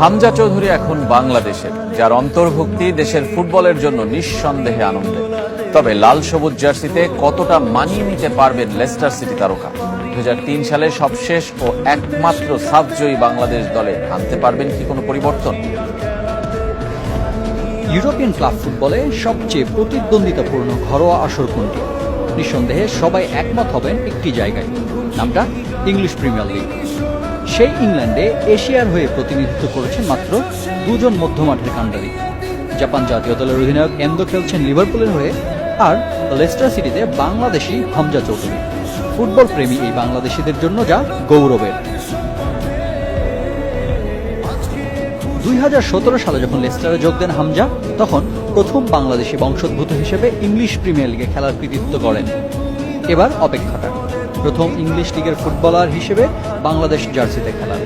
হামজা চৌধুরী এখন বাংলাদেশের, যার অন্তর্ভুক্তি দেশের ফুটবলের জন্য নিঃসন্দেহে আনন্দের। তবে লাল সবুজ জার্সিতে কতটা মানিয়ে নিতে পারবেন লেস্টার সিটি তারকা? 2003 সালে সবশেষ ও একমাত্র সাফজয়ী বাংলাদেশ দলে আনতে পারবেন কি কোনো পরিবর্তন? ইউরোপিয়ান ক্লাব ফুটবলে সবচেয়ে প্রতিদ্বন্দ্বিতাপূর্ণ ঘরোয়া আসর কোনটি? নিঃসন্দেহে সবাই একমত হবেন একটি জায়গায়, নামটা ইংলিশ প্রিমিয়ার লিগ। সেই ইংল্যান্ডে এশিয়ার হয়ে প্রতিনিধিত্ব করেছেন মাত্র দুজন মধ্যমাঠের কাণ্ডারি। জাপান জাতীয় দলের অধিনায়ক এন্দো খেলছেন লিভারপুলের হয়ে, আর লেস্টার সিটিতে বাংলাদেশি হামজা চৌধুরী। ফুটবল প্রেমী এই বাংলাদেশিদের জন্য যা গৌরবের। 2017 সালে যখন লেস্টারে যোগ দেন হামজা, তখন প্রথম বাংলাদেশি বংশোদ্ভূত হিসেবে ইংলিশ প্রিমিয়ার লিগে খেলার কৃতিত্ব করেন। এবার অপেক্ষাটা, প্রথম ইংলিশ লিগের ফুটবলার হিসেবে বাংলাদেশ জার্সিতে খেলার।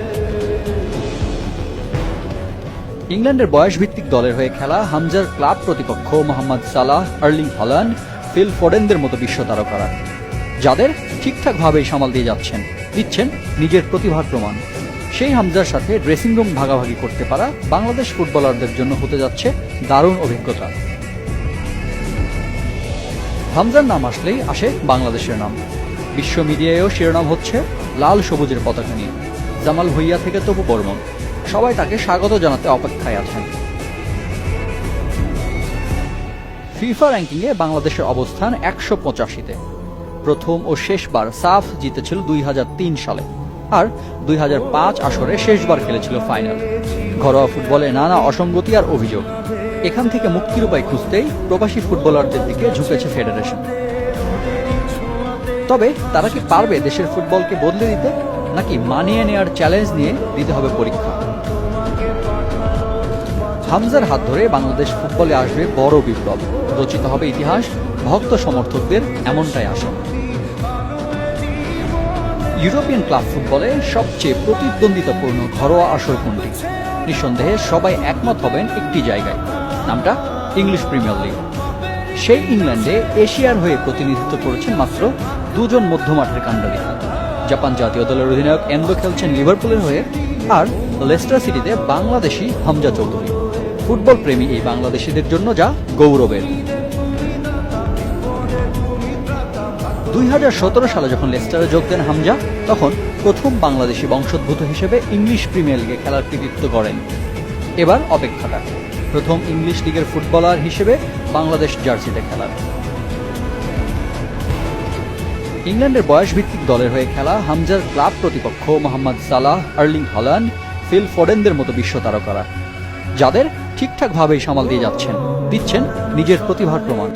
ইংল্যান্ডের বয়সভিত্তিক দলের হয়ে খেলা হামজার ক্লাব প্রতিপক্ষ মোহাম্মদ সালাহ, আর্লিং হল্যান্ড, ফিল ফোডেনদের মতো বিশ্ব তারকারা, যাদের ঠিকঠাকভাবেই সামাল দিয়ে দিচ্ছেন নিজের প্রতিভার প্রমাণ। সেই হামজার সাথে ড্রেসিং রুম ভাগাভাগি করতে পারা বাংলাদেশ ফুটবলারদের জন্য হতে যাচ্ছে দারুণ অভিজ্ঞতা। হামজার নাম আসলেই আসে বাংলাদেশের নাম। বিশ্ব মিডিয়ায়ও শিরোনাম হচ্ছে লাল সবুজের পতাকা নিয়ে। জামাল ভুঁইয়া থেকে তপু বর্মন, সবাই তাকে স্বাগত জানাতে অপেক্ষায় আছেন। ফিফা র্যাঙ্কিংয়ে বাংলাদেশের অবস্থান 185-তে। প্রথম ও শেষবার সাফ জিতেছিল 2003 সালে, আর 2005 আসরে শেষবার খেলেছিল ফাইনাল। ঘরোয়া ফুটবলে নানা অসঙ্গতি আর অভিযোগ, এখান থেকে মুক্তির উপায় খুঁজতেই প্রবাসী ফুটবলারদের দিকে ঝুঁকেছে ফেডারেশন। তবে তারা কি পারবে দেশের ফুটবলকে বদলে দিতে, নাকি মানিয়ে নেওয়ার চ্যালেঞ্জ নিয়ে দিতে হবে পরীক্ষা? হামজার হাত ধরে বাংলাদেশ ফুটবলে আসবে বড় বিপ্লব, রচিত হবে ইতিহাস। ভক্ত সমর্থকদের এমনটাই আশা। ইউরোপিয়ান ক্লাব ফুটবলে সবচেয়ে প্রতিদ্বন্দ্বিতাপূর্ণ ঘরোয়া আসর কোনটি? নিঃসন্দেহে সবাই একমত হবেন একটি জায়গায়, নামটা ইংলিশ প্রিমিয়ার লিগ। সেই ইংল্যান্ডে এশিয়ার হয়ে প্রতিনিধিত্ব করেছেন মাত্র দুজন মধ্যমাঠের কাণ্ডারি। জাপান জাতীয় দলের অধিনায়ক এন্দো খেলছেন লিভারপুলের হয়ে, আর লেস্টার সিটিতে বাংলাদেশি হামজা চৌধুরী। ফুটবল প্রেমী এই বাংলাদেশিদের জন্য যা গৌরবের। 2017 সালে যখন লেস্টারে যোগ দেন হামজা, তখন প্রথম বাংলাদেশি বংশোদ্ভূত হিসেবে ইংলিশ প্রিমিয়ার লিগে খেলার কৃতিত্ব করেন। এবার অপেক্ষাটা, প্রথম ইংলিশ লিগের ফুটবলার হিসেবে বাংলাদেশ জার্সিতে খেলার। ইংল্যান্ডের বয়সভিত্তিক দলের হয়ে খেলা হামজার ক্লাব প্রতিপক্ষ মোহাম্মদ সালাহ, আর্লিং হল্যান্ড, ফিল ফোডেনদের মতো বিশ্ব তারকারা, যাদের ঠিকঠাকভাবেই সামাল দিয়ে দিচ্ছেন নিজের প্রতিভার প্রমাণ।